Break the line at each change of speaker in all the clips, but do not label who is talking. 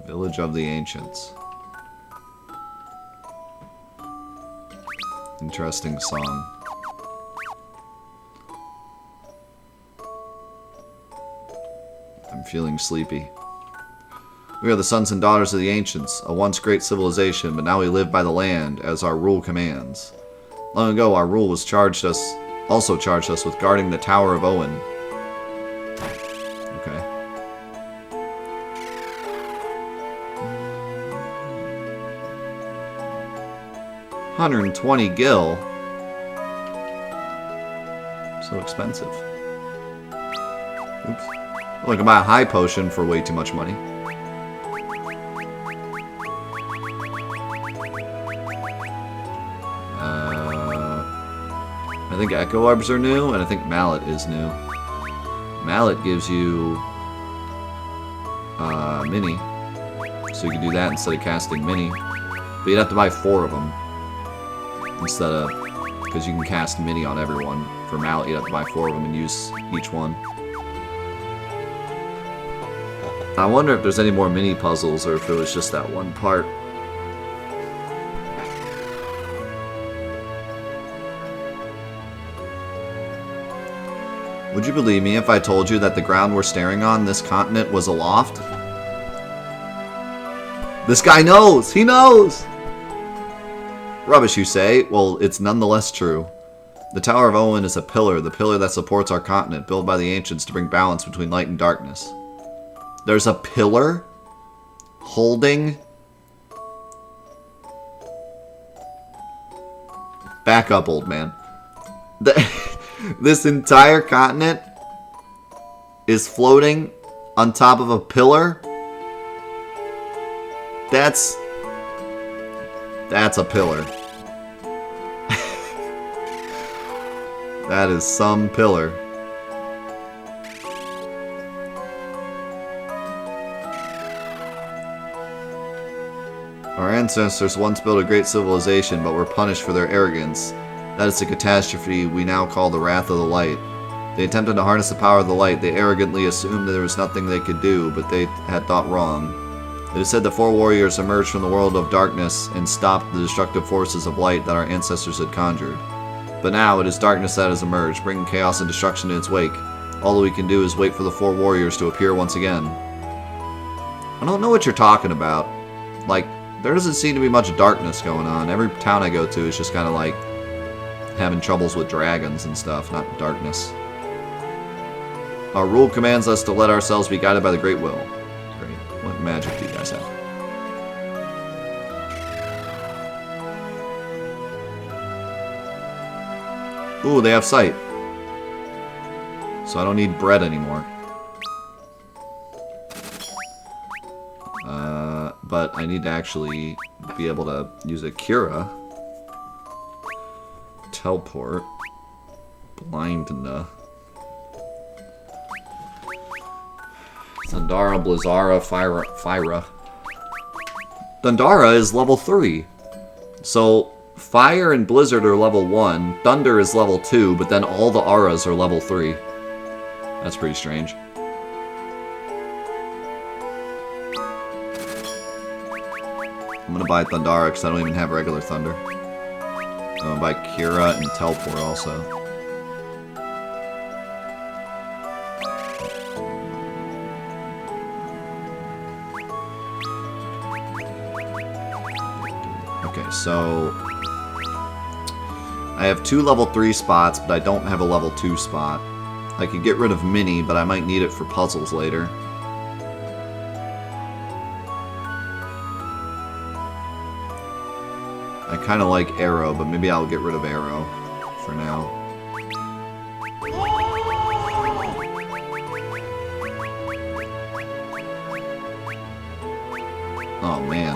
Village of the Ancients. Interesting song. I'm feeling sleepy. We are the sons and daughters of the Ancients, a once great civilization, but now we live by the land, as our rule commands. Long ago, our rule was also charged us with guarding the Tower of Owen. Okay. 120 gil. So expensive. Oops. Well, I can buy a high potion for way too much money. I think Echo Orbs are new, and I think Mallet is new. Mallet gives you Mini, so you can do that instead of casting Mini. But you'd have to buy 4 of them instead of, because you can cast Mini on everyone. For Mallet, you'd have to buy 4 of them and use each one. I wonder if there's any more mini puzzles or if it was just that one part. Would you believe me if I told you that the ground we're staring on, this continent, was a loft? This guy knows! He knows! Rubbish, you say? Well, it's nonetheless true. The Tower of Owen is a pillar, the pillar that supports our continent, built by the ancients to bring balance between light and darkness. There's a pillar holding... Back up, old man. This entire continent is floating on top of a pillar. That's a pillar. That is some pillar. Our ancestors once built a great civilization, but were punished for their arrogance. That is the catastrophe we now call the Wrath of the Light. They attempted to harness the power of the light. They arrogantly assumed that there was nothing they could do, but they had thought wrong. It is said that 4 warriors emerged from the world of darkness and stopped the destructive forces of light that our ancestors had conjured. But now it is darkness that has emerged, bringing chaos and destruction in its wake. All that we can do is wait for the 4 warriors to appear once again. I don't know what you're talking about. Like, there doesn't seem to be much darkness going on. Every town I go to is just kind of like having troubles with dragons and stuff, not darkness. Our rule commands us to let ourselves be guided by the Great Will. Great. What magic do you guys have? Ooh, they have sight. So I don't need bread anymore. But I need to actually be able to use a Cura. Teleport. Blindna. Thundara, Blizzara, Fyra. Thundara is level 3. So, Fire and Blizzard are level 1, Thunder is level 2, but then all the auras are level 3. That's pretty strange. I'm gonna buy Thundara because I don't even have regular Thunder. I'm gonna buy Cura and Teleport also. Okay, so I have 2 level 3 spots, but I don't have a level 2 spot. I could get rid of Mini, but I might need it for puzzles later. I kind of like Arrow, but maybe I'll get rid of Arrow for now. Oh man.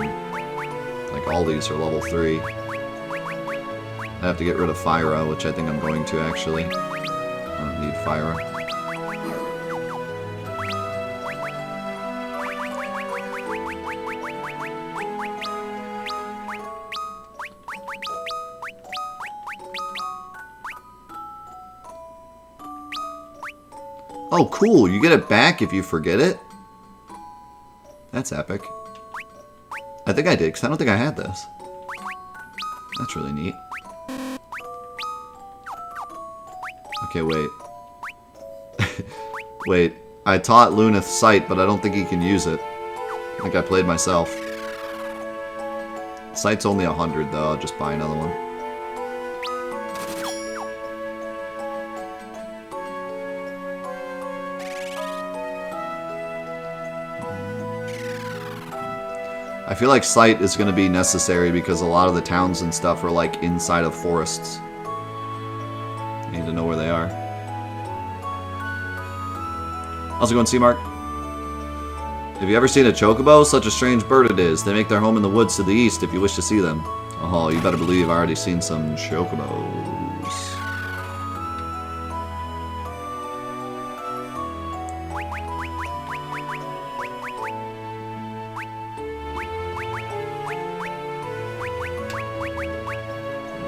Like all these are level 3. I have to get rid of Fyra, which I think I'm going to actually. I don't need Fyra. Oh, cool. You get it back if you forget it? That's epic. I think I did, because I don't think I had this. That's really neat. Okay, wait. Wait, I taught Lunith Sight, but I don't think he can use it. I think I played myself. Sight's only 100, though. I'll just buy another one. I feel like Sight is going to be necessary because a lot of the towns and stuff are like inside of forests. I need to know where they are. How's it going, C-Mark? Have you ever seen a chocobo? Such a strange bird it is. They make their home in the woods to the east if you wish to see them. Oh, you better believe I already seen some chocobos.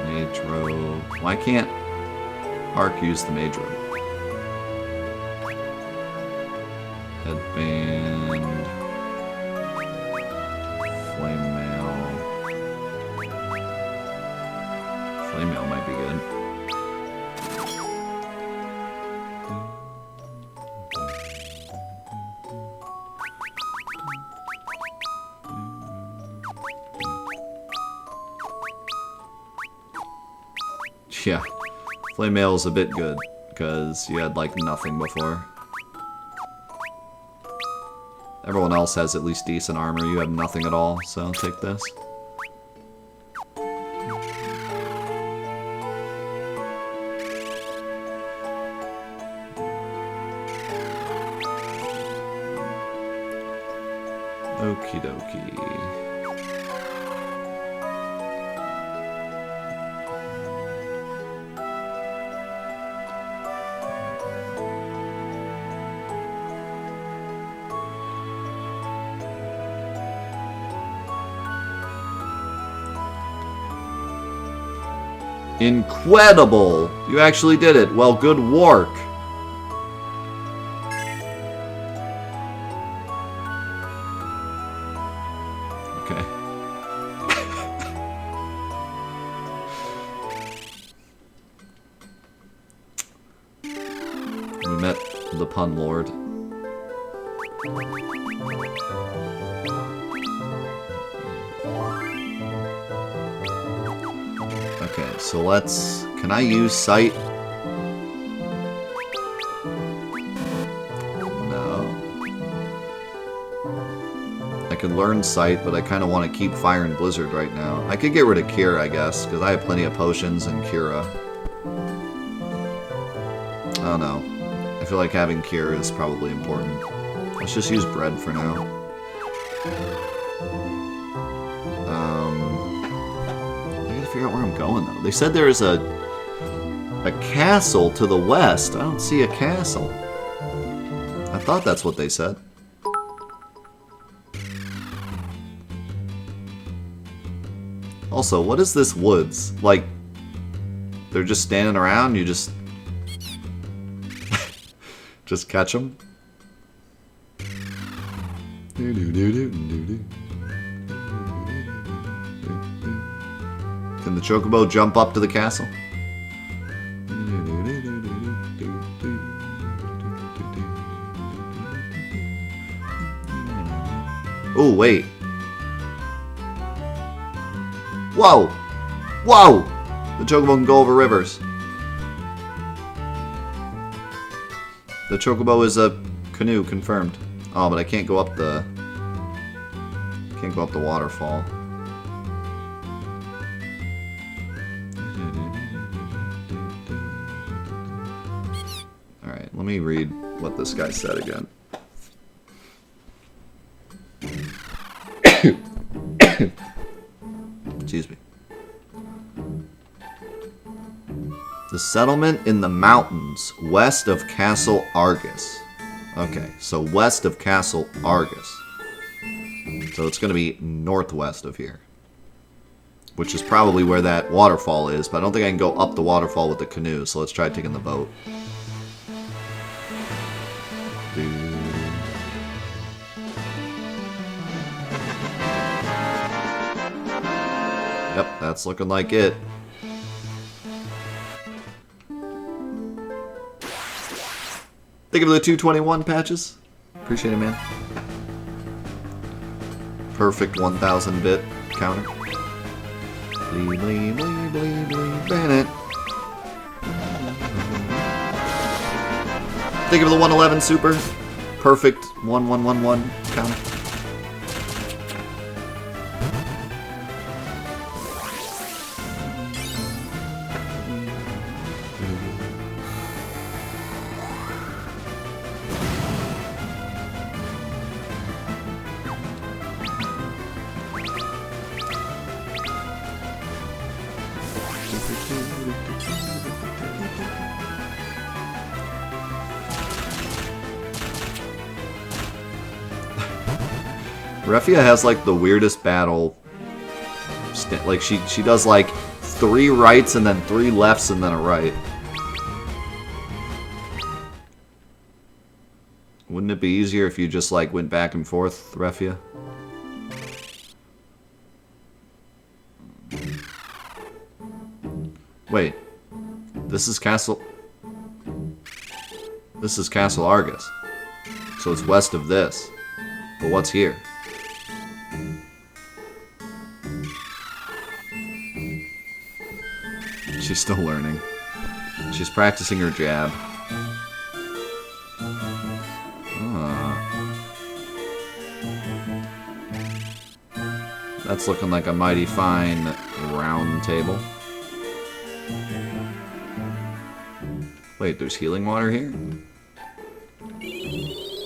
Madro. Why can't Ark use the Madro? Headband. Flame mail. Flame mail might be good. Yeah, flame mail is a bit good because you had like nothing before. Everyone else has at least decent armor. You have nothing at all, so take this. Okie dokie. Incredible! You actually did it. Well, good work. Okay. We met the pun lord. Okay, so let's... Can I use Sight? No. I can learn Sight, but I kind of want to keep Fire and Blizzard right now. I could get rid of Cura, I guess, because I have plenty of potions and Cura. I don't know. I feel like having Cura is probably important. Let's just use Bread for now. Figure out where I'm going though. They said there is a castle to the west. I don't see a castle. I thought that's what they said. Also, what is this woods? Like, they're just standing around, you just just catch them? Can the chocobo jump up to the castle? Oh, wait. Whoa! Whoa! The chocobo can go over rivers. The chocobo is a canoe, confirmed. Oh, but I can't go up the... Can't go up the waterfall. Let me read what this guy said again. Excuse me. The settlement in the mountains west of Castle Argus. Okay, so west of Castle Argus. So it's going to be northwest of here. Which is probably where that waterfall is, but I don't think I can go up the waterfall with the canoe, so let's try taking the boat. Yep, that's looking like it. Thank you for the 221 patches. Appreciate it, man. Perfect 1,000 bit counter. Blee, blee, blee, blee, blee, Bennett. Thank you for the 111 super. Perfect 1111 counter. Refia has like the weirdest battle. Like she does like 3 rights and then 3 lefts and then a right. Wouldn't it be easier if you just like went back and forth, Refia? Wait. This is Castle Argus. So it's west of this. But what's here? She's still learning. She's practicing her jab. That's looking like a mighty fine round table. Wait, there's healing water here?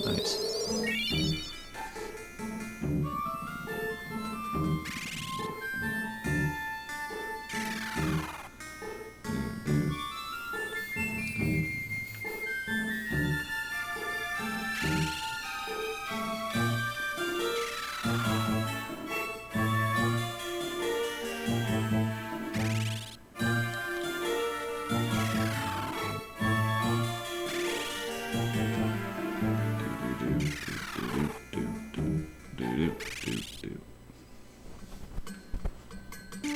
Nice.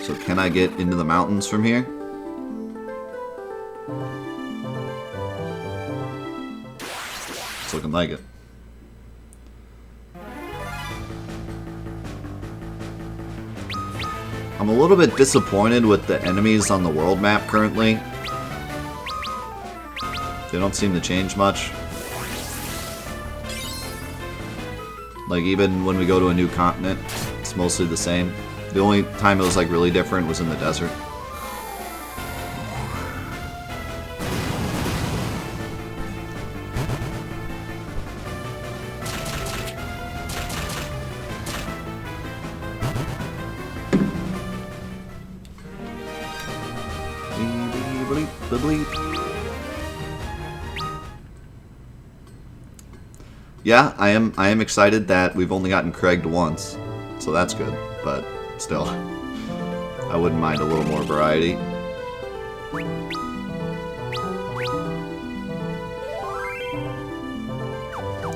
So can I get into the mountains from here? It's looking like it. I'm a little bit disappointed with the enemies on the world map currently. They don't seem to change much. Like, even when we go to a new continent, it's mostly the same. The only time it was, like, really different was in the desert. Yeah, I am excited that we've only gotten Craiged once, so that's good, but still, I wouldn't mind a little more variety.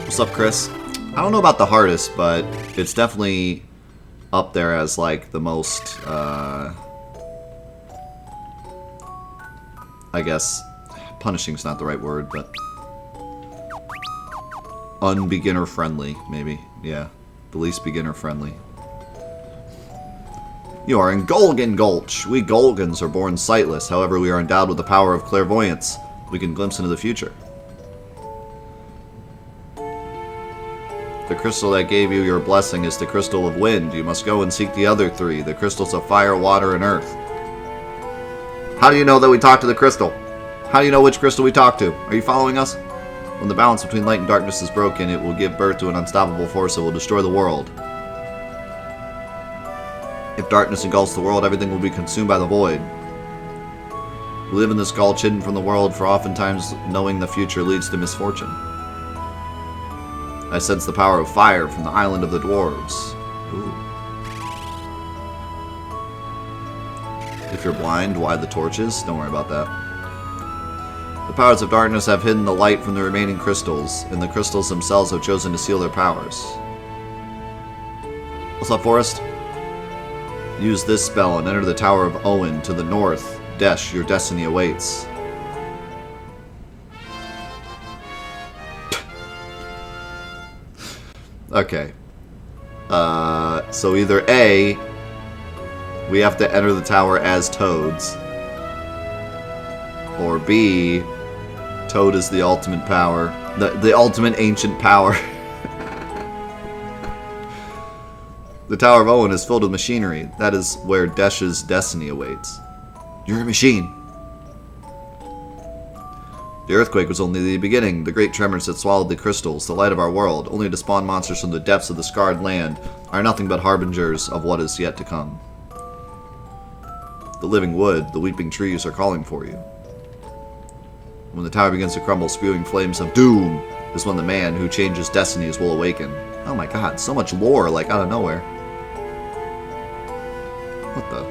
What's up, Chris? I don't know about the hardest, but it's definitely up there as, like, the most, I guess, punishing's not the right word, but unbeginner friendly, maybe. Yeah, the least beginner friendly. You are in Golgan Gulch. We Golgans are born sightless. However, we are endowed with the power of clairvoyance. We can glimpse into the future. The crystal that gave you your blessing is the crystal of wind. You must go and seek the other 3, the crystals of fire, water, and earth. How do you know that we talked to the crystal? How do you know which crystal we talked to? Are you following us? When the balance between light and darkness is broken, it will give birth to an unstoppable force that will destroy the world. If darkness engulfs the world, everything will be consumed by the void. We live in this gulch hidden from the world, for oftentimes knowing the future leads to misfortune. I sense the power of fire from the island of the dwarves. Ooh. If you're blind, why the torches? Don't worry about that. The powers of darkness have hidden the light from the remaining crystals, and the crystals themselves have chosen to seal their powers. What's up, Forrest? Use this spell and enter the Tower of Owen to the north. Desh, your destiny awaits. Okay. So either A, we have to enter the tower as Toads, or B, Toad is the ultimate power. The ultimate ancient power. The Tower of Owen is filled with machinery. That is where Desh's destiny awaits. You're a machine. The earthquake was only the beginning. The great tremors that swallowed the crystals, the light of our world, only to spawn monsters from the depths of the scarred land, are nothing but harbingers of what is yet to come. The living wood, the weeping trees are calling for you. When the tower begins to crumble, spewing flames of doom, is when the man who changes destinies will awaken. Oh my god, so much lore, like, out of nowhere. What the?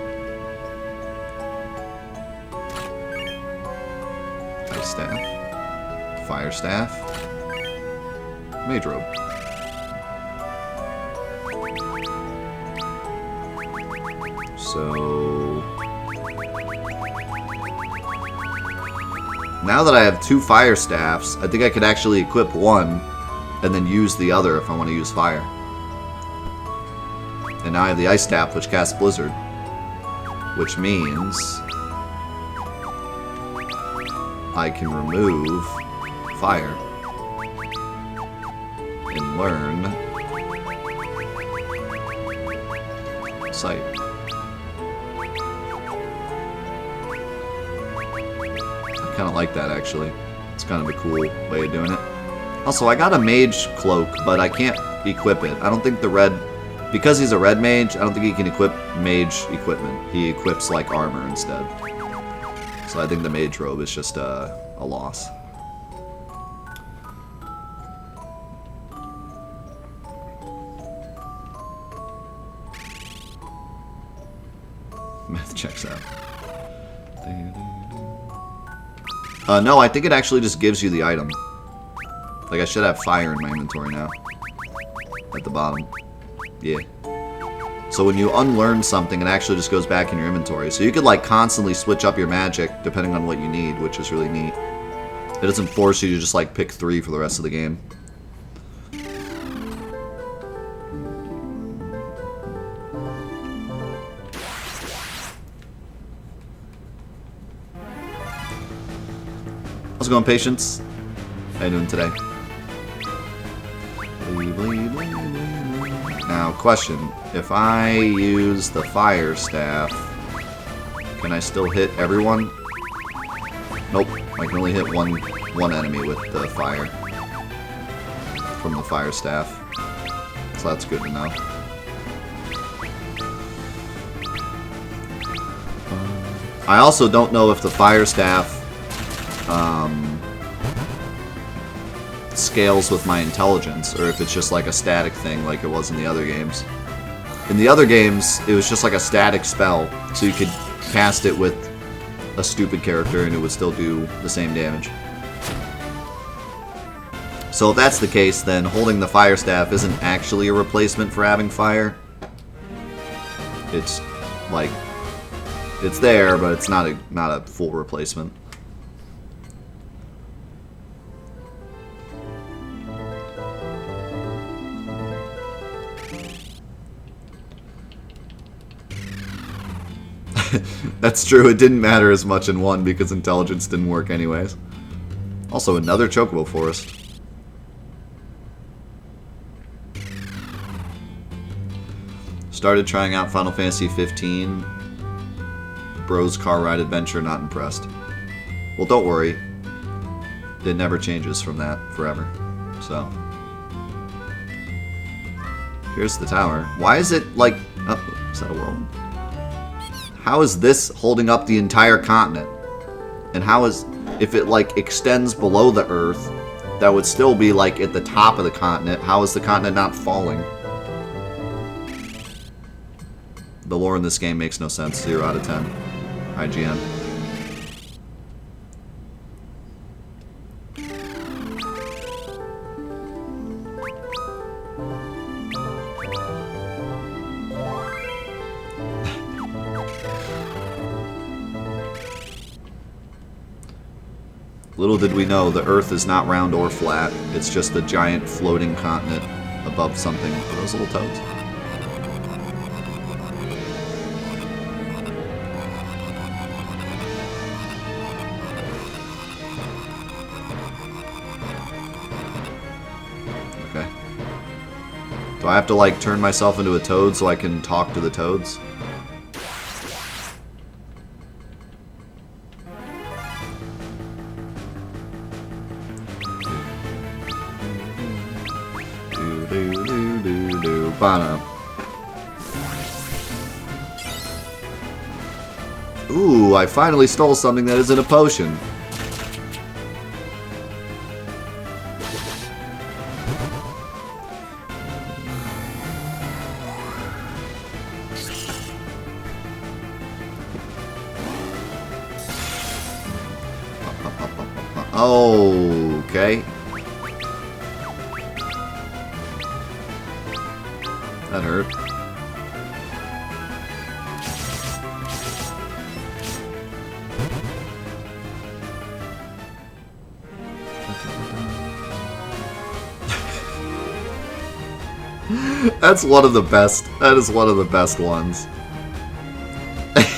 Ice staff. Fire staff. Mage robe. So... now that I have 2 fire staffs, I think I could actually equip one and then use the other if I want to use fire. And now I have the ice staff, which casts blizzard, which means I can remove fire and learn sight. I kind of like that, actually. It's kind of a cool way of doing it. Also, I got a mage cloak, but I can't equip it. I don't think the red... because he's a red mage, I don't think he can equip mage equipment. He equips, like, armor instead. So I think the mage robe is just a loss. Math checks out. No, I think it actually just gives you the item. Like, I should have fire in my inventory now. At the bottom. Yeah. So when you unlearn something, it actually just goes back in your inventory. So you could, like, constantly switch up your magic depending on what you need, which is really neat. It doesn't force you to just, like, pick 3 for the rest of the game. How's it going, Patience? How you doing today? Now, question. If I use the fire staff, can I still hit everyone? Nope. I can only hit one enemy with the fire. From the fire staff. So that's good to know. I also don't know if the fire staff scales with my intelligence, or if it's just like a static thing like it was in the other games. In the other games, it was just like a static spell, so you could cast it with a stupid character and it would still do the same damage. So if that's the case, then holding the fire staff isn't actually a replacement for having fire. It's like, it's there, but it's not a full replacement. That's true, it didn't matter as much in 1 because intelligence didn't work anyways. Also, another chocobo forest. Started trying out Final Fantasy 15. Bro's car ride adventure, not impressed. Well, don't worry. It never changes from that forever. So. Here's the tower. Why is it like... oh, is that a world? How is this holding up the entire continent? And how is... if it, like, extends below the Earth, that would still be, like, at the top of the continent. How is the continent not falling? The lore in this game makes no sense. 0 out of 10. IGN. Little did we know, the Earth is not round or flat. It's just a giant floating continent above something. Are those little toads? Okay. Do I have to, like, turn myself into a toad so I can talk to the toads? Ooh, I finally stole something that isn't a potion. Okay. That hurt. That's one of the best. That is one of the best ones.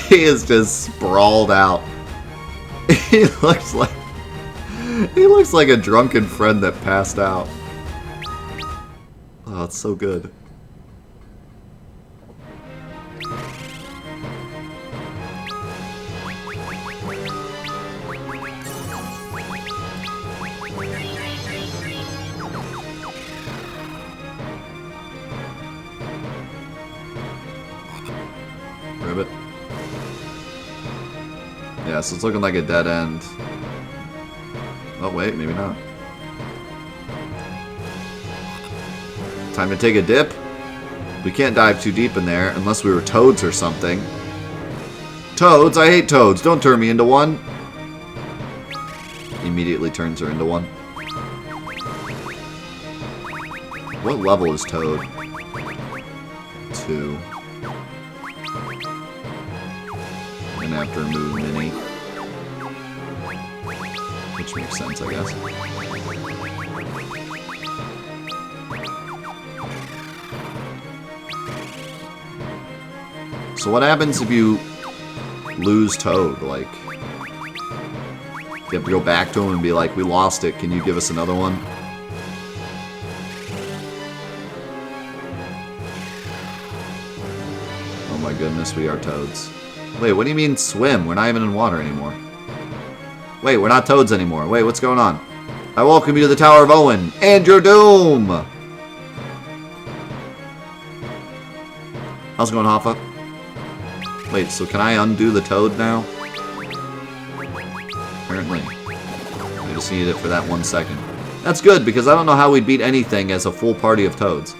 He is just sprawled out. He looks like a drunken friend that passed out. Oh, it's so good. Ribbit. Yeah, so it's looking like a dead end. Oh wait, maybe not. Time to take a dip. We can't dive too deep in there unless we were toads or something. Toads? I hate toads. Don't turn me into one. Immediately turns her into one. What level is Toad? 2. I'm gonna have to remove Minnie. Which makes sense, I guess. So what happens if you lose Toad? Like, you have to go back to him and be like, we lost it, can you give us another one? Oh my goodness, we are toads. Wait, what do you mean swim? We're not even in water anymore. Wait, we're not toads anymore. Wait, what's going on? I welcome you to the Tower of Owen and your doom! How's it going, Hoffa? Wait, so can I undo the toad now? Apparently. I just needed it for that 1 second. That's good, because I don't know how we'd beat anything as a full party of toads.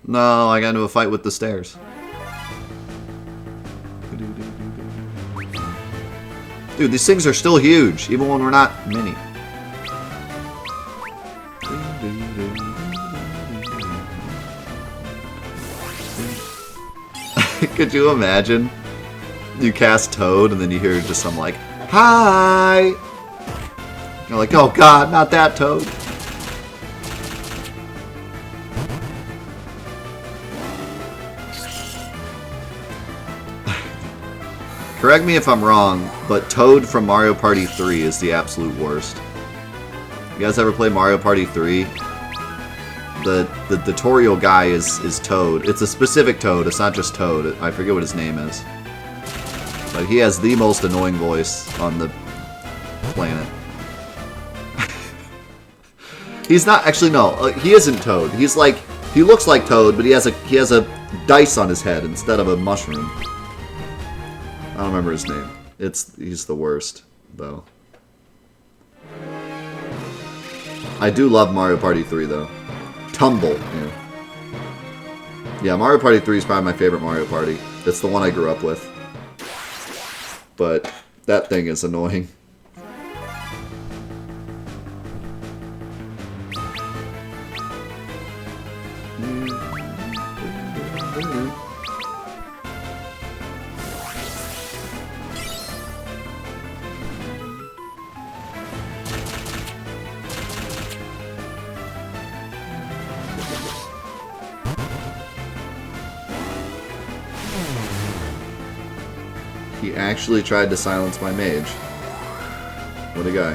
No, I got into a fight with the stairs. Dude, these things are still huge, even when we're not mini. Could you imagine? You cast Toad and then you hear just some like, hi! You're like, oh god, not that Toad. Correct me if I'm wrong, but Toad from Mario Party 3 is the absolute worst. You guys ever play Mario Party 3? The tutorial guy is Toad. It's a specific Toad, it's not just Toad. I forget what his name is. But he has the most annoying voice on the planet. He's not, actually no, he isn't Toad. He's like, he looks like Toad, but he has a dice on his head instead of a mushroom. I don't remember his name. He's the worst, though. I do love Mario Party 3, though. Tumble, yeah. Yeah, Mario Party 3 is probably my favorite Mario Party. It's the one I grew up with. But That thing is annoying. He actually tried to silence my mage. What a guy.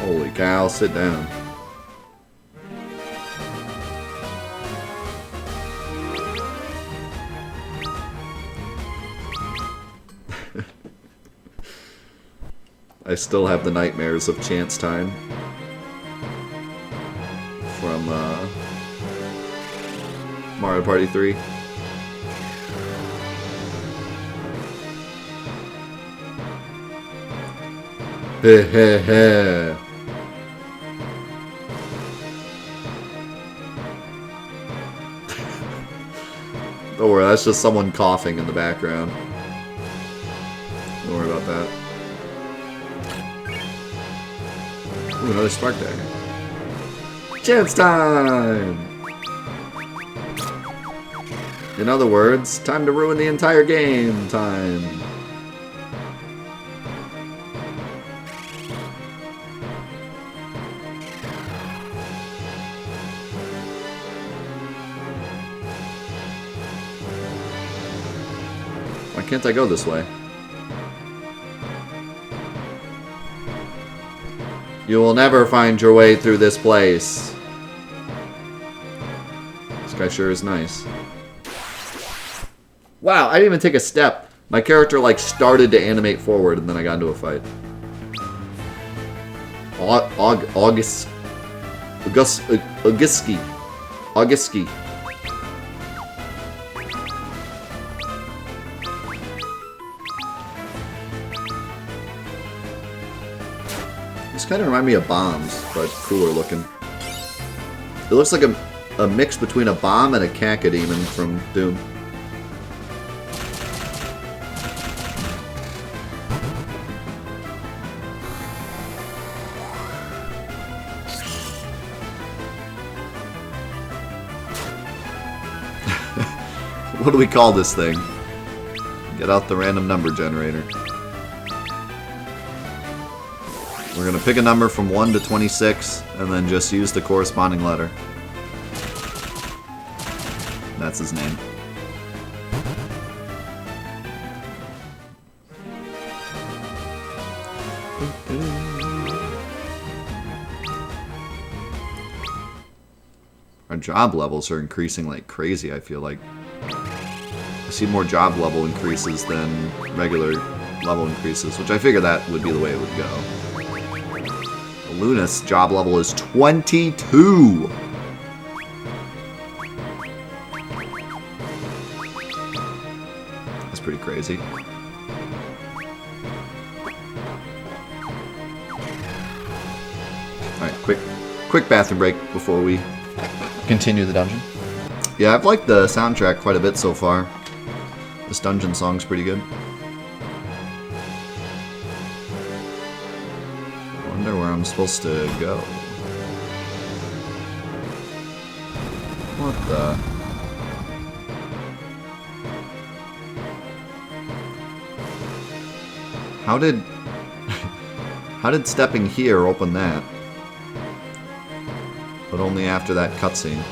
Holy cow, sit down. I still have the nightmares of Chance Time from Mario Party 3. Heh heh heh. Don't worry, that's just someone coughing in the background. Don't worry about that. Ooh, another spark dagger. Chance time! In other words, time to ruin the entire game time. Why can't I go this way? You will never find your way through this place. This guy sure is nice. Wow, I didn't even take a step. My character, like, started to animate forward, and then I got into a fight. Auguski. This kind of reminds me of bombs, but cooler looking. It looks like a mix between a bomb and a cacodemon from Doom. What do we call this thing? Get out the random number generator. We're going to pick a number from 1 to 26, and then just use the corresponding letter. That's his name. Our job levels are increasing like crazy, I feel like. I see more job level increases than regular level increases, which I figure that would be the way it would go. Luna's job level is 22! That's pretty crazy. Alright, quick bathroom break before we continue the dungeon. Yeah, I've liked the soundtrack quite a bit so far. This dungeon song's pretty good. I wonder where I'm supposed to go. What the... How did stepping here open that? But only after that cutscene.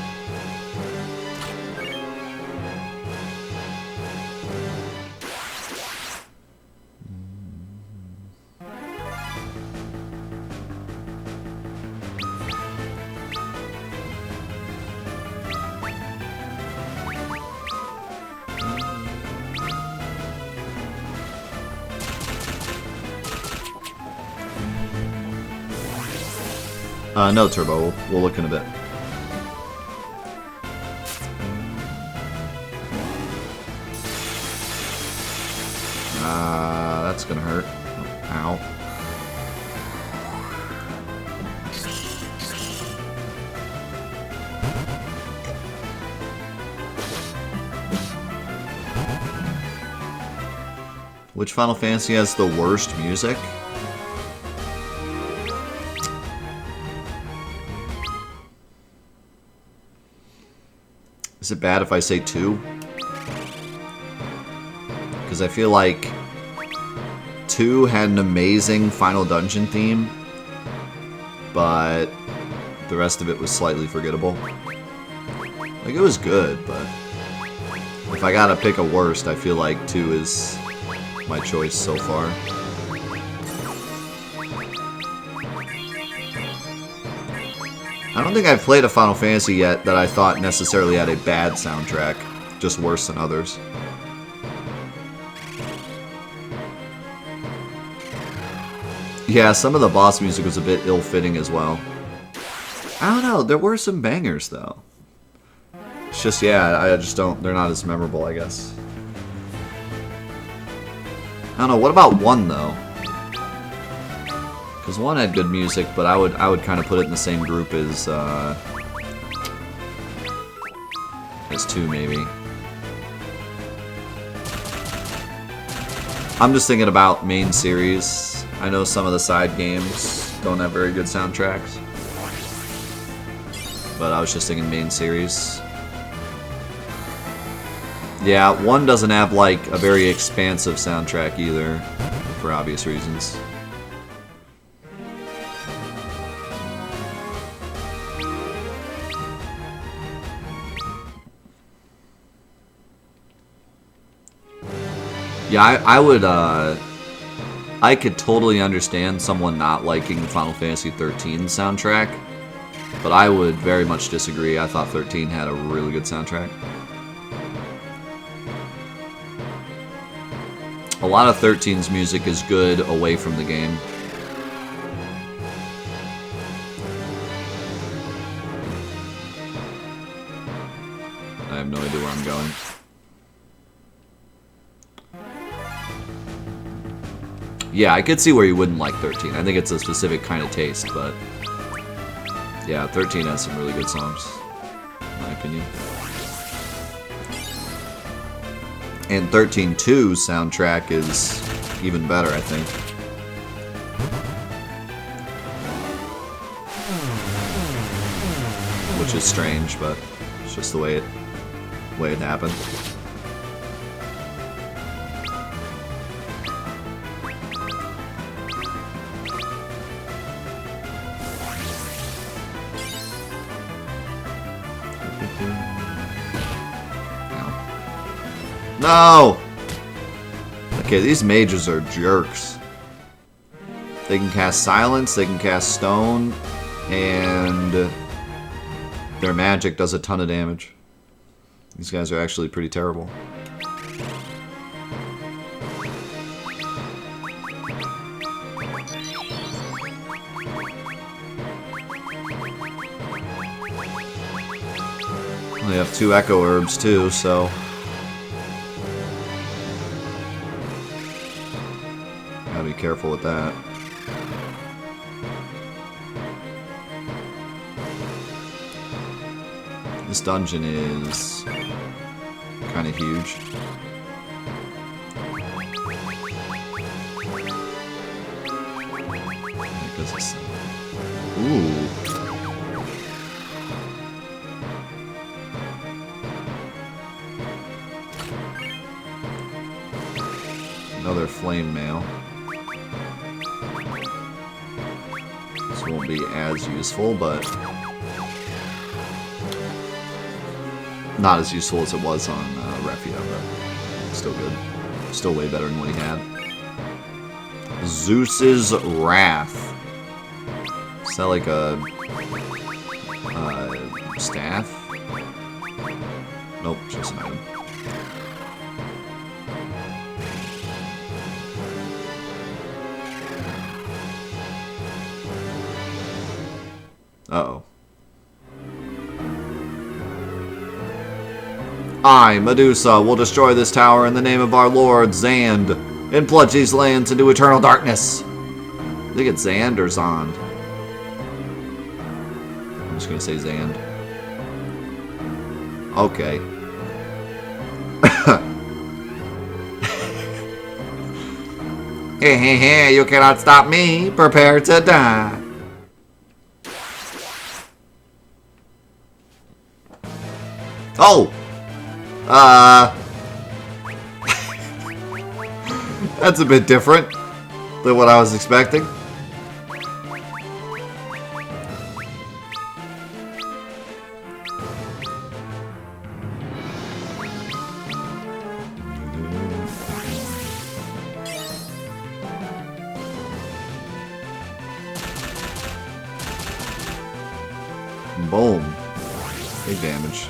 No, Turbo. We'll look in a bit. That's gonna hurt. Ow. Which Final Fantasy has the worst music? Is it bad if I say 2? Because I feel like 2 had an amazing final dungeon theme, but the rest of it was slightly forgettable. Like, it was good, but if I gotta pick a worst, I feel like 2 is my choice so far. I don't think I've played a Final Fantasy yet that I thought necessarily had a bad soundtrack, just worse than others. Yeah, some of the boss music was a bit ill-fitting as well. I don't know, there were some bangers though. It's just, yeah, I just don't, they're not as memorable, I guess. I don't know, what about 1 though? Because 1 had good music, but I would kind of put it in the same group as 2 maybe. I'm just thinking about main series. I know some of the side games don't have very good soundtracks, but I was just thinking main series. Yeah, 1 doesn't have like a very expansive soundtrack either, for obvious reasons. Yeah, I could totally understand someone not liking the Final Fantasy 13 soundtrack, but I would very much disagree. I thought 13 had a really good soundtrack. A lot of 13's music is good away from the game. I have no idea where I'm going. Yeah, I could see where you wouldn't like 13. I think it's a specific kind of taste, but yeah, 13 has some really good songs, in my opinion. And 13-2's soundtrack is even better, I think. Which is strange, but it's just the way it happened. No! Okay, these mages are jerks. They can cast Silence, they can cast Stone, and their magic does a ton of damage. These guys are actually pretty terrible. They have 2 Echo Herbs too, so gotta be careful with that. This dungeon is kind of huge. Ooh. Another flame mail. This won't be as useful, but not as useful as it was on Refia, but still good. Still way better than what he had. Zeus's Wrath. Is that like a staff? Nope, just an item. Uh-oh. I, Medusa, will destroy this tower in the name of our lord, Zand. and plunge these lands into eternal darkness. I think it's Zand or Zond. I'm just gonna say Zand. Okay. Hey, you cannot stop me. Prepare to die. Oh! That's a bit different than what I was expecting. Boom. Big damage.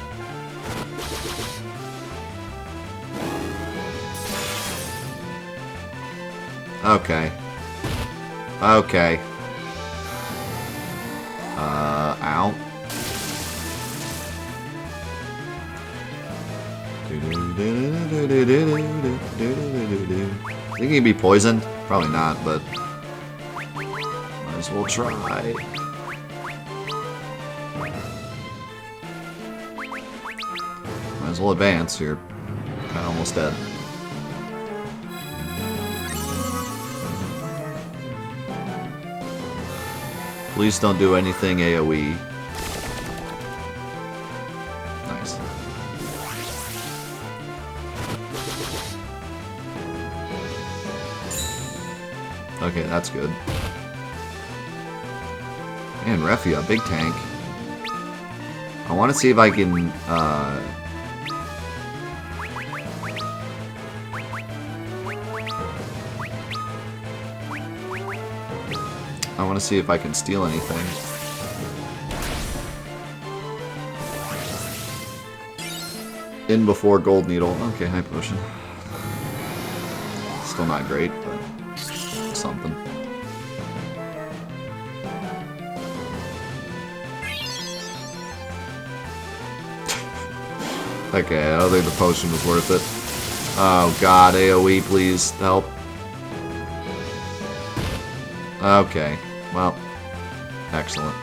Okay. Okay. Ow. Think he'd be poisoned? Probably not, but might as well try. Might as well advance. You're kind of almost dead. Please don't do anything AoE. Nice. Okay, that's good. And Refia, big tank. I want to see if I can, I want to see if I can steal anything. In before Gold Needle. Okay, high potion. Still not great, but something. Okay, I don't think the potion was worth it. Oh god, AoE, please help. Okay, well, excellent.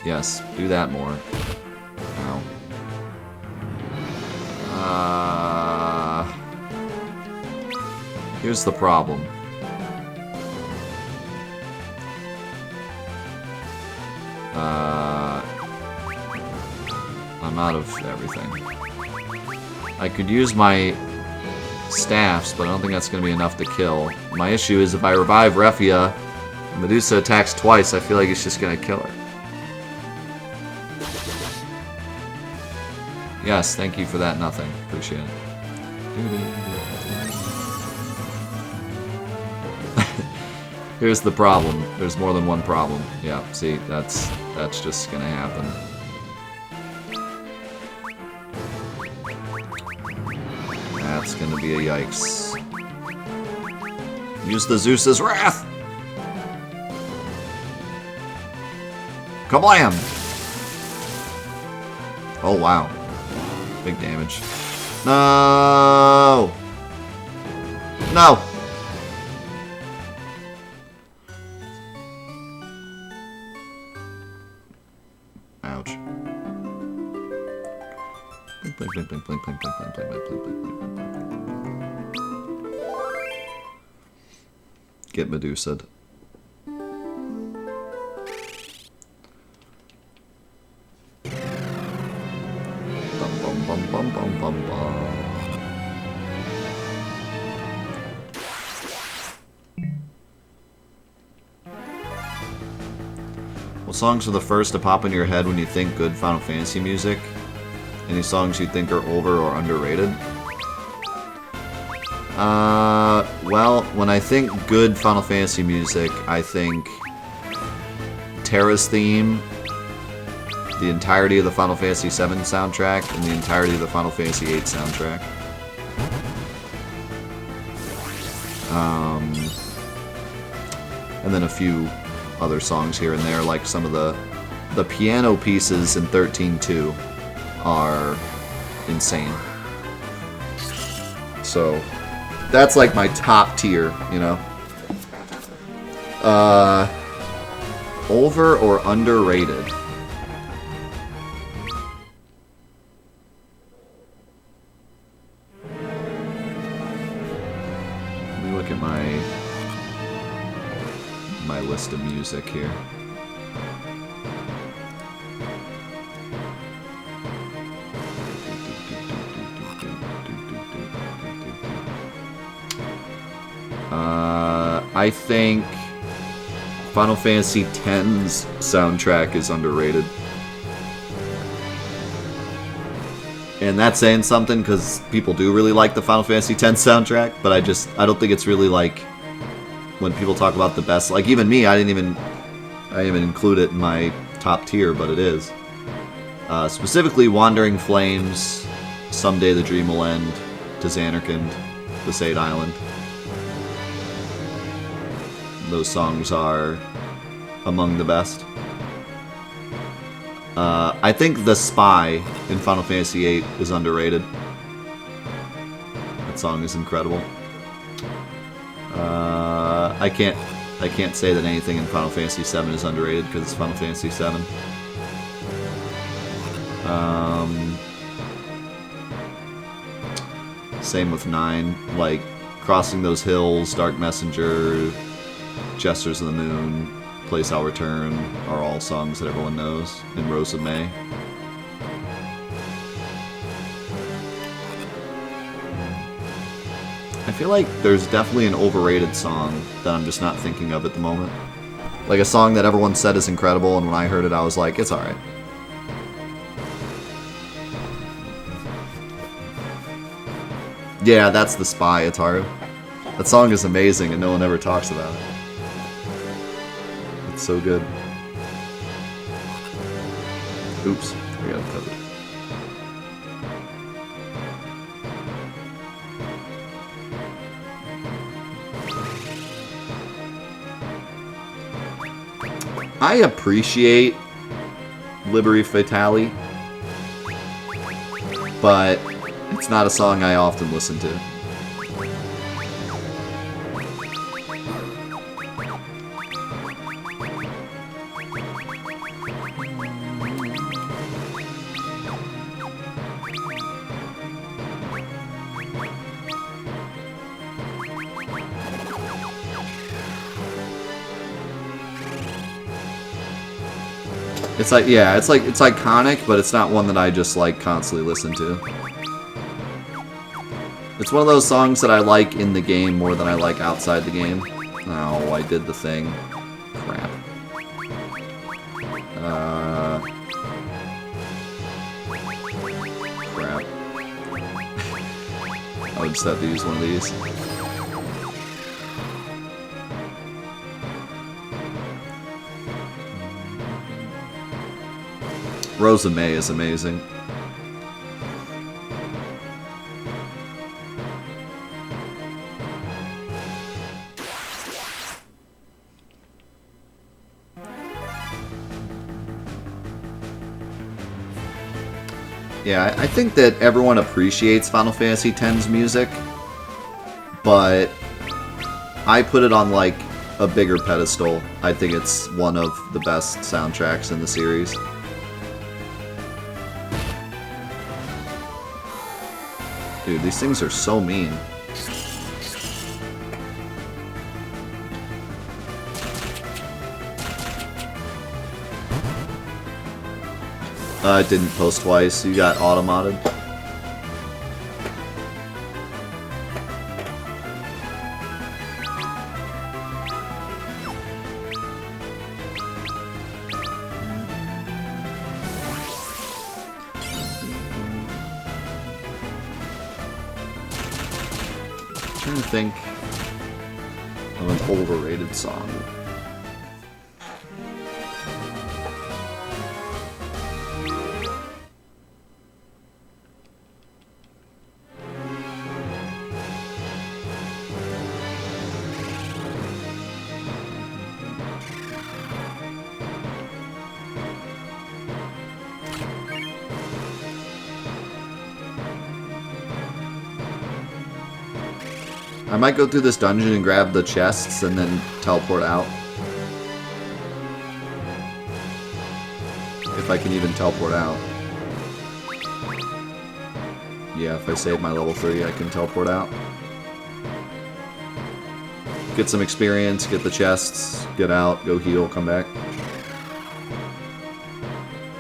Yes, do that more. Ow. Here's the problem. I'm out of everything. I could use my staffs, but I don't think that's going to be enough to kill. My issue is if I revive Refia, Medusa attacks twice, I feel like it's just going to kill her. Yes, thank you for that nothing. Appreciate it. Here's the problem. There's more than one problem. Yeah, see, that's just gonna happen. That's gonna be a yikes. Use the Zeus's Wrath! Kablam! Oh, wow. Big damage. No! No! Ouch. Blink, blink, blink, blink, blink, blink, blink, blink, blink, blink, blink, blink, blink. Get Medusa'd. Bum, bum, bum, bum, bum. What songs are the first to pop into your head when you think good Final Fantasy music? Any songs you think are over or underrated? Well, when I think good Final Fantasy music, I think Terra's theme, the entirety of the Final Fantasy VII soundtrack and the entirety of the Final Fantasy VIII soundtrack. And then a few other songs here and there, like some of the piano pieces in 13.2 are insane. So that's like my top tier, you know. Over or underrated? Let me look at my list of music here. I think Final Fantasy X's soundtrack is underrated. And that's saying something because people do really like the Final Fantasy X soundtrack, but I don't think it's really like when people talk about the best, like even me, I didn't even include it in my top tier, but it is. Specifically Wandering Flames, Someday the Dream Will End, To Xanarkand, Besaid Island. Those songs are among the best. I think The Spy in Final Fantasy VIII is underrated. That song is incredible. I can't say that anything in Final Fantasy VII is underrated because it's Final Fantasy VII. Same with 9, like Crossing Those Hills, Dark Messenger, Jesters of the Moon, Place I'll Return are all songs that everyone knows, and Rose of May. I feel like there's definitely an overrated song that I'm just not thinking of at the moment. Like a song that everyone said is incredible, and when I heard it I was like, it's alright. Yeah, that's The Spy, Ataru. That song is amazing and no one ever talks about it. It's so good. Oops, I got a code. I appreciate Liberi Fatali, but it's not a song I often listen to. It's like, yeah, it's iconic, but it's not one that I just like constantly listen to. It's one of those songs that I like in the game more than I like outside the game. Oh, I did the thing. Crap. Crap. I would just have to use one of these. Rose of May is amazing. Yeah, I think that everyone appreciates Final Fantasy X's music, but I put it on like a bigger pedestal. I think it's one of the best soundtracks in the series. Dude, these things are so mean. It didn't post twice. You got automodded. I'm trying to think of an overrated song. I might go through this dungeon and grab the chests and then teleport out. If I can even teleport out. Yeah, if I save my level 3, I can teleport out. Get some experience, get the chests, get out, go heal, come back.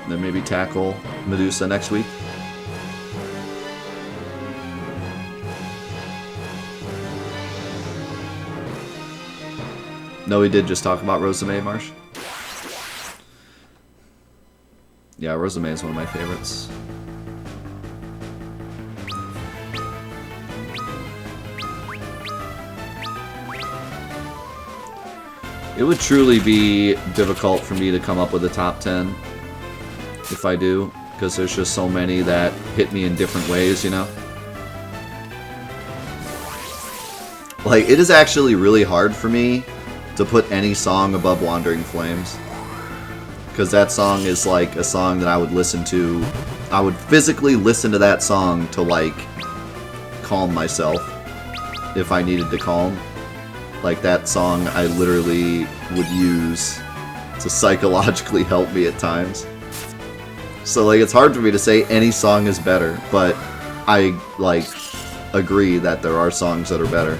Then maybe tackle Medusa next week. No, we did just talk about Rosamay, Marsh. Yeah, Rosamay is one of my favorites. It would truly be difficult for me to come up with a top 10 if I do, because there's just so many that hit me in different ways, you know? Like, it is actually really hard for me to put any song above Wandering Flames. Because that song is like a song that I would listen to. I would physically listen to that song to, like, calm myself if I needed to calm. Like, that song I literally would use to psychologically help me at times. So, like, it's hard for me to say any song is better, but I, like, agree that there are songs that are better.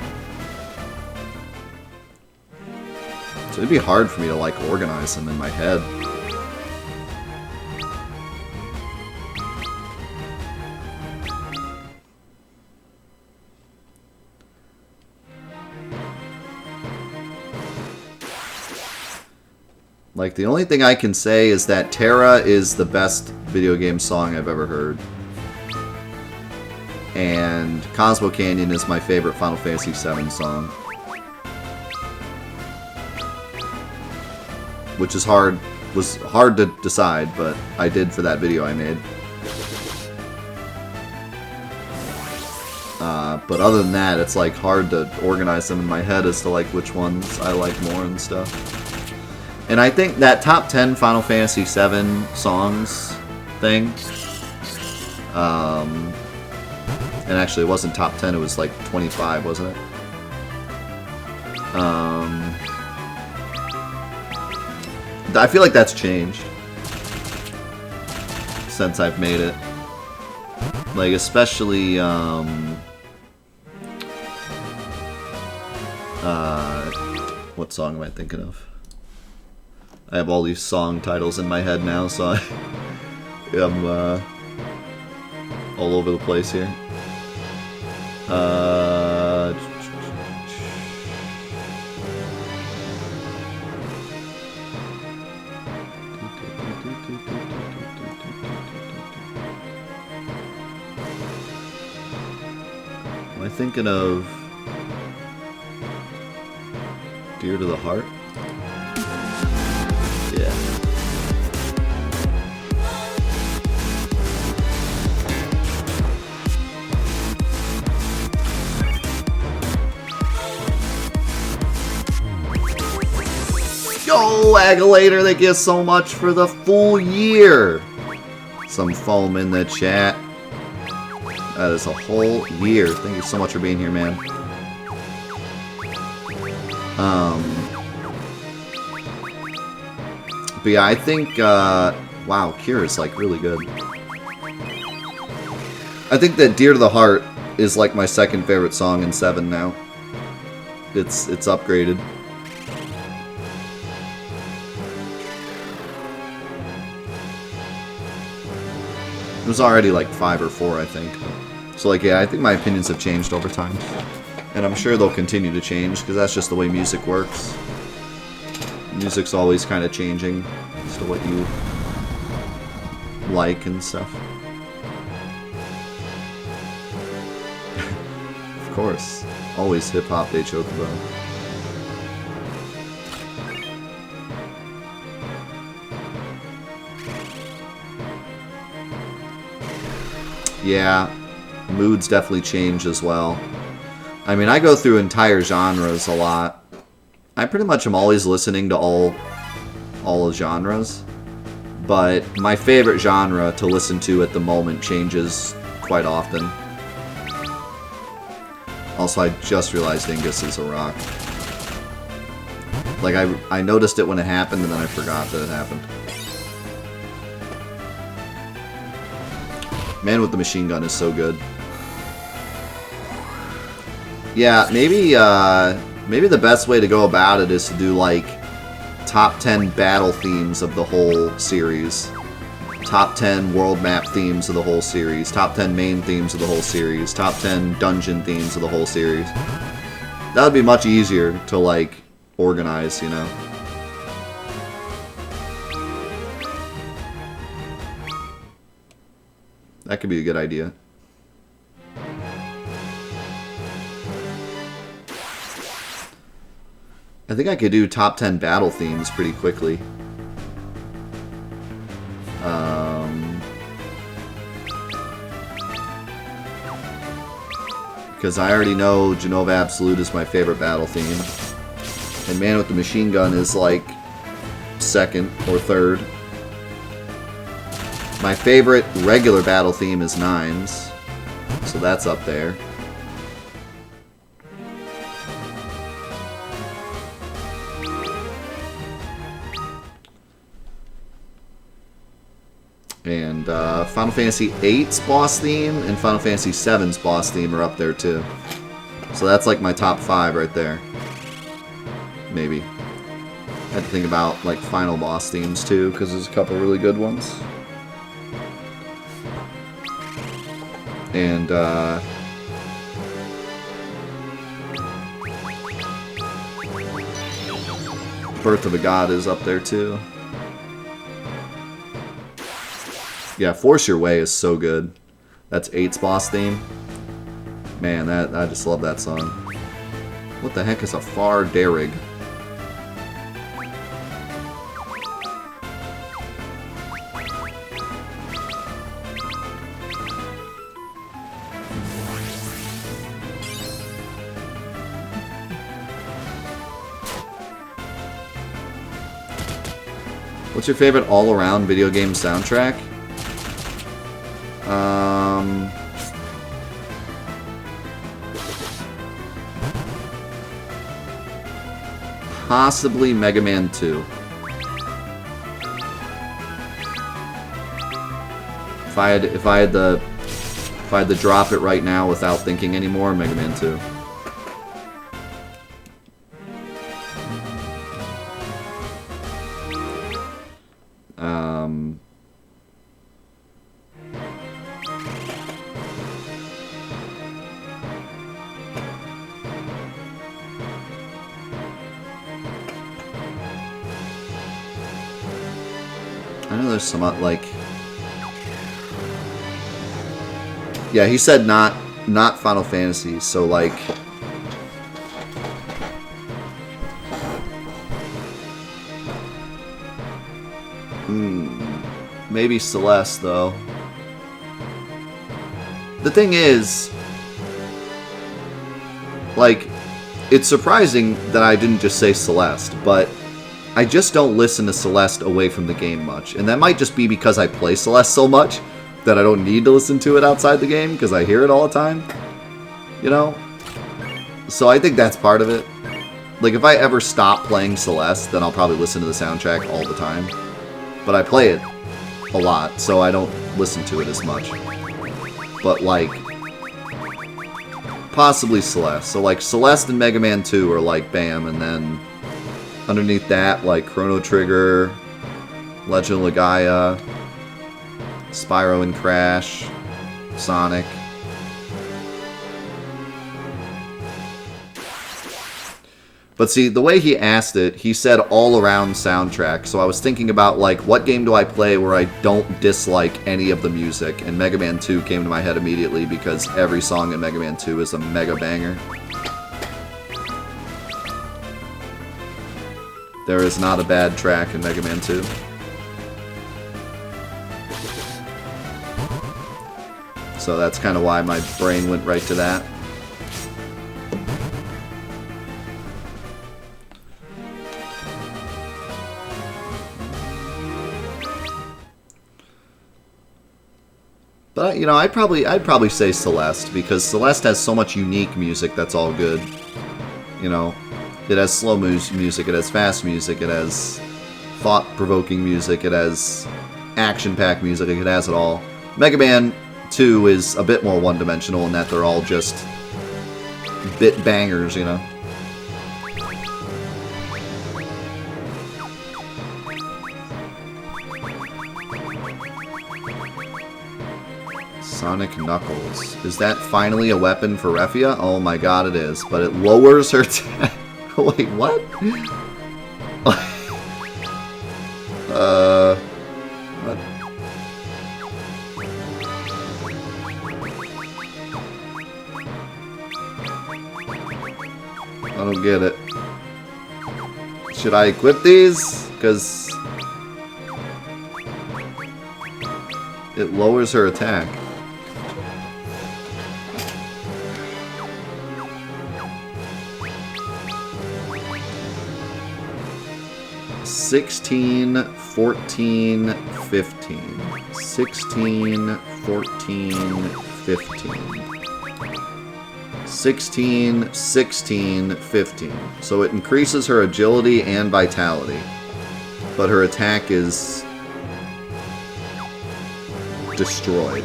So it'd be hard for me to, like, organize them in my head. Like, the only thing I can say is that Terra is the best video game song I've ever heard. And Cosmo Canyon is my favorite Final Fantasy VII song. Which is was hard to decide, but I did for that video I made. But other than that, it's like hard to organize them in my head as to like which ones I like more and stuff. And I think that top 10 Final Fantasy VII songs thing, and actually it wasn't top 10, it was like 25, wasn't it? I feel like that's changed since I've made it. Like, especially, what song am I thinking of? I have all these song titles in my head now, so I'm all over the place here. Am I thinking of Dear to the Heart? Yeah. Yo, Agulator, thank you so much for the full year. Some foam in the chat. That is a whole year. Thank you so much for being here, man. But yeah, I think, wow, Kira's like really good. I think that Dear to the Heart is like my second favorite song in 7 now. It's upgraded. It was already like 5 or 4, I think. So like, yeah, I think my opinions have changed over time. And I'm sure they'll continue to change, because that's just the way music works. Music's always kind of changing as to what you like and stuff. Of course. Always hip-hop de Chocobo. Yeah, moods definitely change as well. I mean, I go through entire genres a lot. I pretty much am always listening to all genres, but my favorite genre to listen to at the moment changes quite often. Also, I just realized Dingus is a rock. Like, I noticed it when it happened, and then I forgot that it happened. Man with the Machine Gun is so good. Yeah, maybe the best way to go about it is to do, like, top 10 battle themes of the whole series. Top 10 world map themes of the whole series. Top 10 main themes of the whole series. Top 10 dungeon themes of the whole series. That would be much easier to, like, organize, you know? That could be a good idea. I think I could do top 10 battle themes pretty quickly. Because I already know Genova Absolute is my favorite battle theme. And Man with the Machine Gun is like second or third. My favorite regular battle theme is Nines, so that's up there. And Final Fantasy VIII's boss theme and Final Fantasy VII's boss theme are up there too. So that's like my top 5 right there. Maybe. I had to think about like final boss themes too, because there's a couple really good ones. And Birth of a God is up there too. Yeah, Force Your Way is so good. That's 8's boss theme. Man, I just love that song. What the heck is a Far Derig? What's your favorite all-around video game soundtrack? Possibly Mega Man 2. If I had to drop it right now without thinking anymore, Mega Man 2. I know there's some, like... Yeah, he said not Final Fantasy, so, like... Maybe Celeste, though. The thing is... Like, it's surprising that I didn't just say Celeste, but... I just don't listen to Celeste away from the game much. And that might just be because I play Celeste so much that I don't need to listen to it outside the game because I hear it all the time. You know? So I think that's part of it. Like, if I ever stop playing Celeste, then I'll probably listen to the soundtrack all the time. But I play it a lot, so I don't listen to it as much. But, like, possibly Celeste. So, like, Celeste and Mega Man 2 are, like, bam, and then... Underneath that, like Chrono Trigger, Legend of Legaia, Spyro and Crash, Sonic. But see, the way he asked it, he said all-around soundtrack. So I was thinking about, like, what game do I play where I don't dislike any of the music? And Mega Man 2 came to my head immediately because every song in Mega Man 2 is a mega banger. There is not a bad track in Mega Man 2. So that's kind of why my brain went right to that. But you know, I'd probably say Celeste, because Celeste has so much unique music that's all good. You know, it has slow music, it has fast music, it has thought-provoking music, it has action-packed music, it has it all. Mega Man 2 is a bit more one-dimensional in that they're all just bit bangers, you know. Sonic Knuckles. Is that finally a weapon for Refia? Oh my god, it is. But it lowers her Wait, what? What? I don't get it. Should I equip these? Because it lowers her attack. $16, 14, 15. 16, 14, 15. 16, 16, 15. So it increases her agility and vitality. But her attack is destroyed.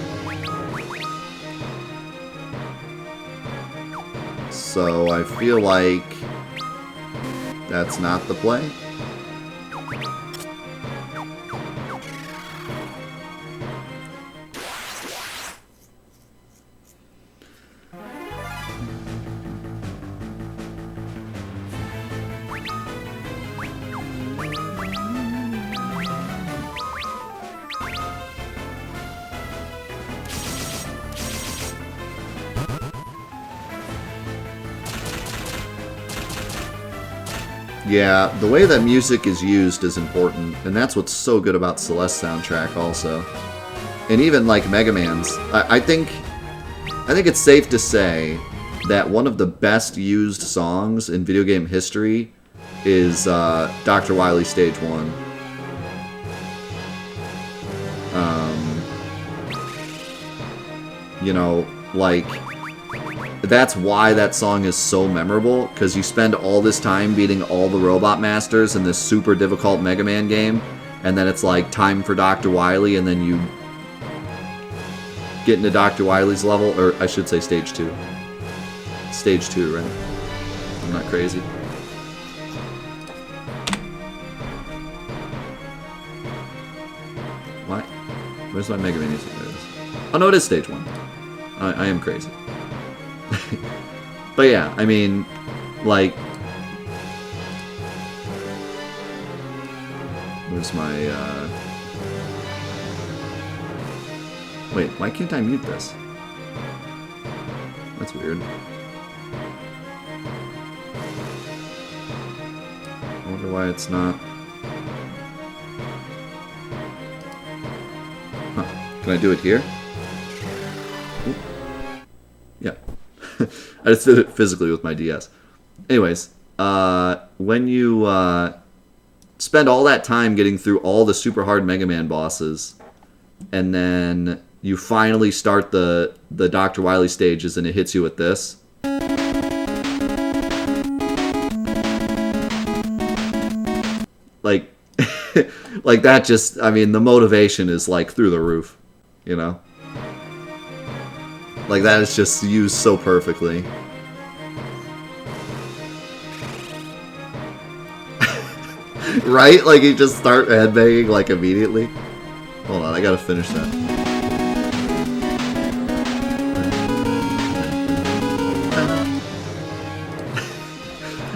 So I feel like that's not the play. Yeah, the way that music is used is important, and that's what's so good about Celeste soundtrack also. And even like Mega Man's, I think it's safe to say that one of the best used songs in video game history is Dr. Wily Stage 1. You know, like, that's why that song is so memorable, because you spend all this time beating all the Robot Masters in this super difficult Mega Man game, and then it's like time for Dr. Wily, and then you get into Dr. Wily's level, or I should say Stage 2. Stage 2, right? I'm not crazy. What? Where's my Mega Man music? There it is. Oh no, it is Stage 1. I am crazy. But yeah, I mean, like, where's my, wait, why can't I mute this? That's weird. I wonder why it's not. Huh. Can I do it here? Ooh. Yeah. I just did it physically with my DS. Anyways, when you spend all that time getting through all the super hard Mega Man bosses, and then you finally start the Dr. Wily stages and it hits you with this. Like, like that just, I mean, the motivation is like through the roof, you know? Like, that is just used so perfectly. Right? Like, you just start headbanging, like, immediately. Hold on, I gotta finish that.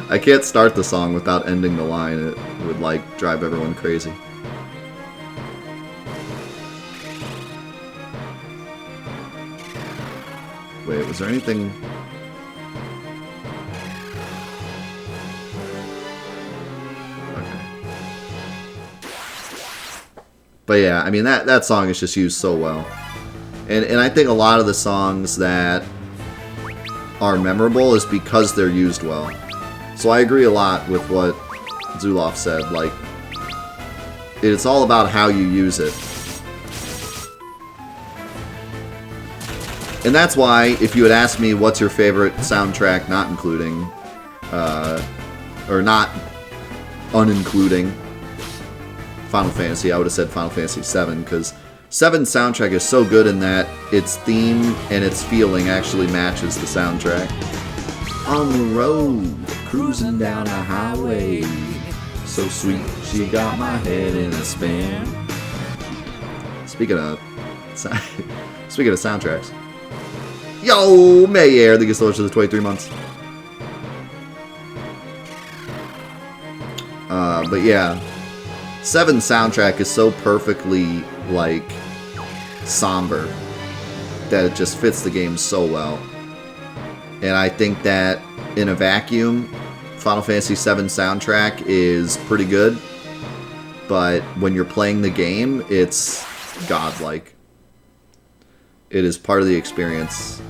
I can't start the song without ending the line. It would, like, drive everyone crazy. Wait, was there anything... Okay. But yeah, I mean, that song is just used so well. And I think a lot of the songs that are memorable is because they're used well. So I agree a lot with what Zuloff said. Like, it's all about how you use it. And that's why, if you had asked me what's your favorite soundtrack, not including, or not unincluding Final Fantasy, I would have said Final Fantasy VII, because 7's soundtrack is so good in that its theme and its feeling actually matches the soundtrack. On the road, cruising down the highway, so sweet, she got my head in a spin. Speaking of soundtracks. Yo, Mayer, the Gistolish of the 23 months. But yeah, 7's soundtrack is so perfectly, like, somber that it just fits the game so well. And I think that in a vacuum, Final Fantasy VII soundtrack is pretty good. But when you're playing the game, it's godlike. It is part of the experience.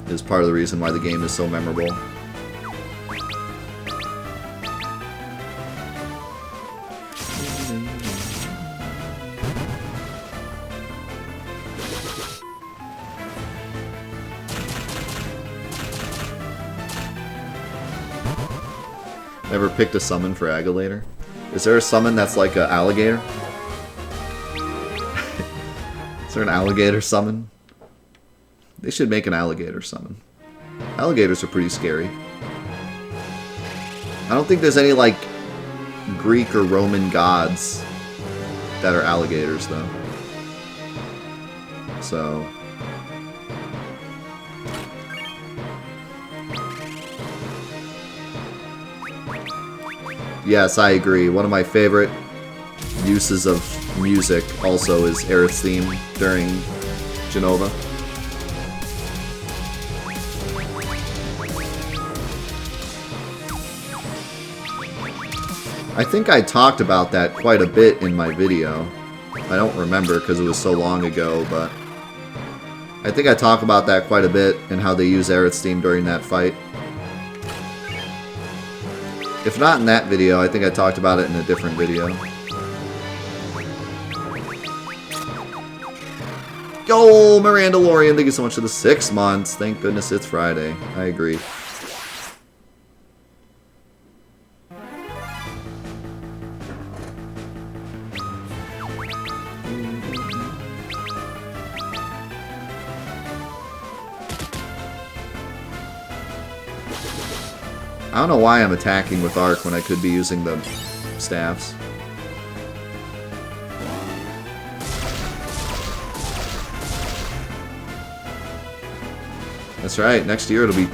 It is part of the reason why the game is so memorable. Never picked a summon for Agulator? Is there a summon that's like an alligator? Is there an alligator summon? They should make an alligator summon. Alligators are pretty scary. I don't think there's any, like, Greek or Roman gods that are alligators, though. So... yes, I agree. One of my favorite uses of music also is Aerith's theme during Genova. I think I talked about that quite a bit in my video. I don't remember because it was so long ago, but I think I talk about that quite a bit and how they use Aerith's theme during that fight. If not in that video, I think I talked about it in a different video. Yo, Miranda Lorian, thank you so much for the 6 months. Thank goodness it's Friday. I agree. I don't know why I'm attacking with Arc when I could be using the staffs. That's right, next year it'll be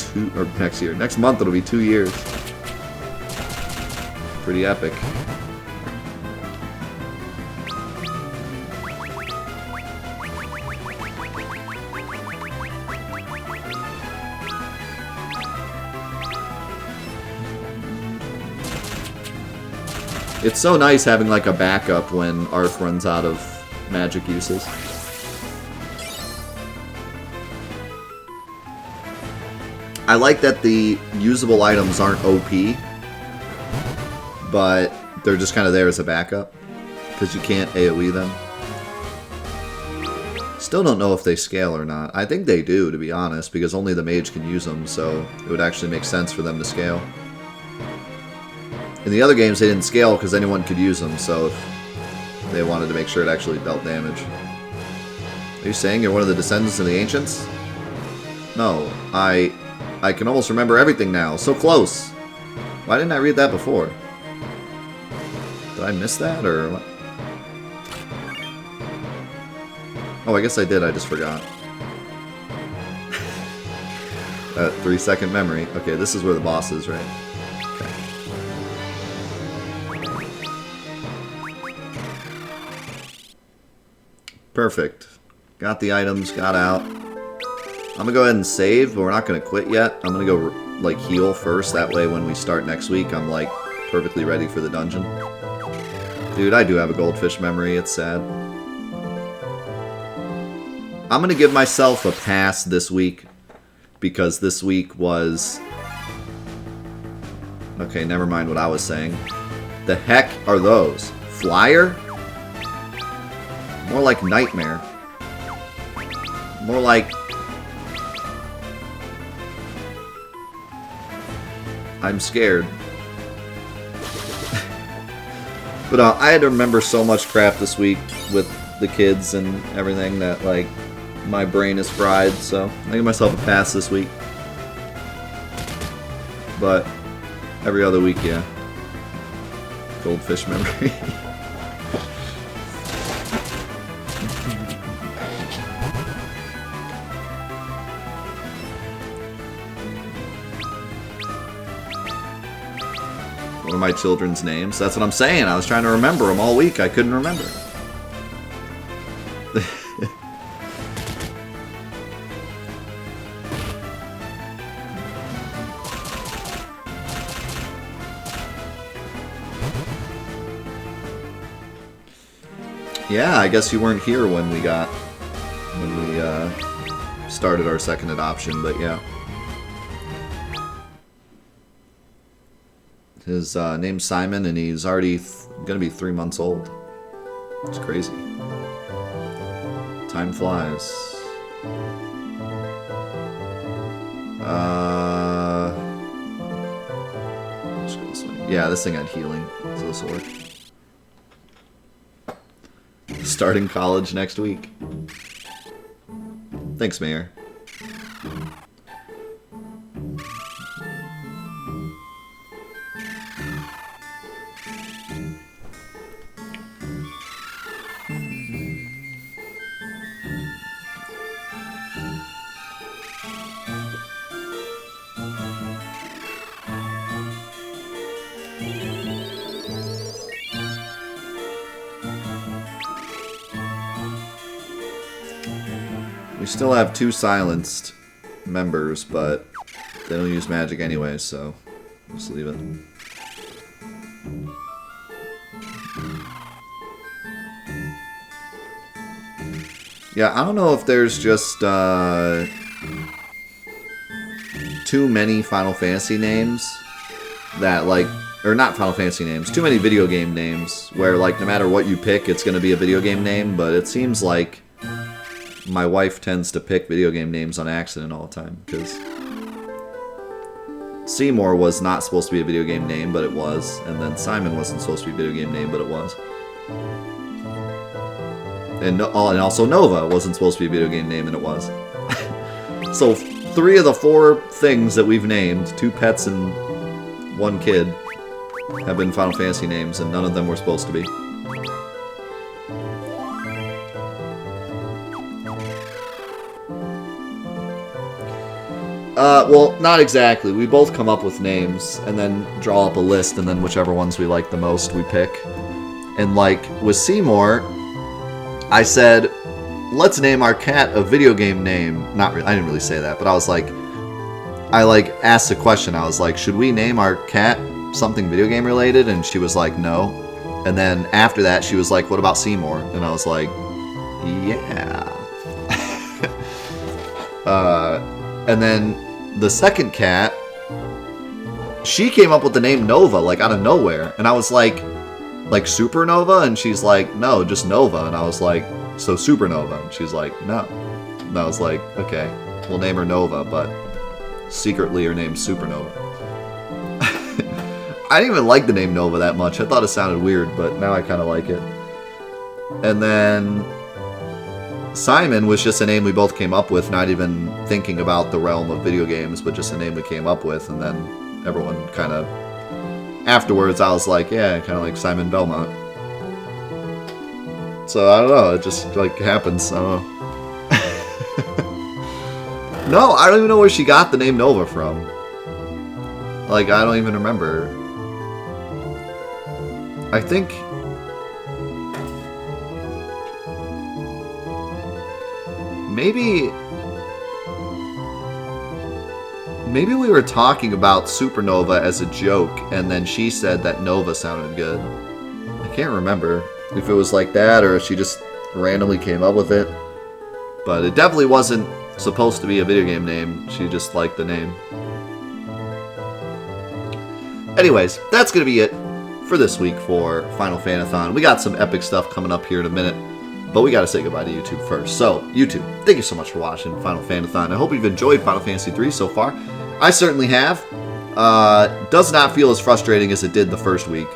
next month it'll be 2 years. Pretty epic. It's so nice having like a backup when Arc runs out of magic uses. I like that the usable items aren't OP, but they're just kind of there as a backup, because you can't AoE them. Still don't know if they scale or not. I think they do, to be honest, because only the mage can use them, so it would actually make sense for them to scale. In the other games, they didn't scale because anyone could use them, so if they wanted to make sure it actually dealt damage. Are you saying you're one of the descendants of the Ancients? No, I can almost remember everything now. So close! Why didn't I read that before? Did I miss that, or what? Oh, I guess I did, I just forgot. 3-second memory. Okay, this is where the boss is, right? Okay. Perfect. Got the items, got out. I'm gonna go ahead and save, but we're not gonna quit yet. I'm gonna go, like, heal first. That way when we start next week, I'm, like, perfectly ready for the dungeon. Dude, I do have a goldfish memory. It's sad. I'm gonna give myself a pass this week, because this week was... Okay, never mind what I was saying. The heck are those? Flyer? More like Nightmare. More like... I'm scared. But I had to remember so much crap this week with the kids and everything that, like, my brain is fried, so I give myself a pass this week. But every other week, yeah. Goldfish memory. What are my children's names? That's what I'm saying. I was trying to remember them all week. I couldn't remember. Yeah, I guess you weren't here when we started our second adoption, but yeah. His name's Simon, and he's already gonna be 3 months old. It's crazy. Time flies. Let's go this way. Yeah, this thing had healing, so this will work. Starting college next week. Thanks, Mayor. We still have 2 silenced members, but they don't use magic anyway, so just leave it. Yeah, I don't know if there's just too many Final Fantasy names that, like, or not Final Fantasy names, too many video game names where, like, no matter what you pick, it's going to be a video game name, but it seems like my wife tends to pick video game names on accident all the time, because Seymour was not supposed to be a video game name, but it was, and then Simon wasn't supposed to be a video game name, but it was. And also Nova wasn't supposed to be a video game name, and it was. So 3 of the 4 things that we've named, 2 pets and 1 kid, have been Final Fantasy names, and none of them were supposed to be. Well, not exactly. We both come up with names, and then draw up a list, and then whichever ones we like the most, we pick. And, like, with Seymour, I said, let's name our cat a video game name. Not really, I didn't really say that, but I was like, asked a question. I was like, should we name our cat something video game related? And she was like, no. And then after that, she was like, what about Seymour? And I was like, yeah. And then the second cat, she came up with the name Nova, like, out of nowhere. And I was like Supernova? And she's like, no, just Nova. And I was like, so Supernova? And she's like, no. And I was like, okay, we'll name her Nova, but secretly her name's Supernova. I didn't even like the name Nova that much. I thought it sounded weird, but now I kind of like it. And then Simon was just a name we both came up with, not even thinking about the realm of video games, but just a name we came up with, and then everyone kind of... Afterwards, I was like, yeah, kind of like Simon Belmont. So, I don't know, it just, like, happens, I don't know. No, I don't even know where she got the name Nova from. Like, I don't even remember. I think... Maybe we were talking about Supernova as a joke, and then she said that Nova sounded good. I can't remember if it was like that, or if she just randomly came up with it. But it definitely wasn't supposed to be a video game name. She just liked the name. Anyways, that's going to be it for this week for Final Fantathon. We got some epic stuff coming up here in a minute. But we gotta say goodbye to YouTube first. So, YouTube, thank you so much for watching Final Fantathon. I hope you've enjoyed Final Fantasy 3 so far. I certainly have. Does not feel as frustrating as it did the first week.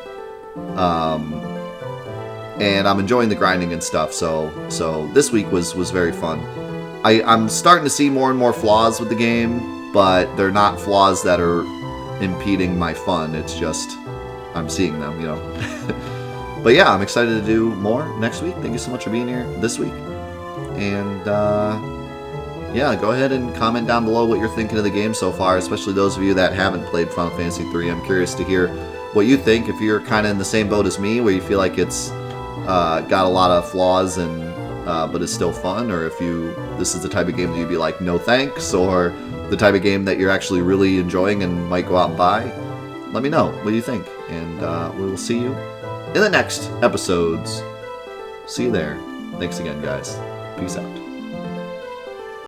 And I'm enjoying the grinding and stuff, so this week was very fun. I'm starting to see more and more flaws with the game, but they're not flaws that are impeding my fun. It's just, I'm seeing them, you know. But yeah, I'm excited to do more next week. Thank you so much for being here this week. And, yeah, go ahead and comment down below what you're thinking of the game so far, especially those of you that haven't played Final Fantasy 3. I'm curious to hear what you think, if you're kind of in the same boat as me, where you feel like it's got a lot of flaws and but it's still fun, or if this is the type of game that you'd be like, no thanks, or the type of game that you're actually really enjoying and might go out and buy. Let me know. What do you think? And we will see you in the next episodes. See you there. Thanks again, guys. Peace out.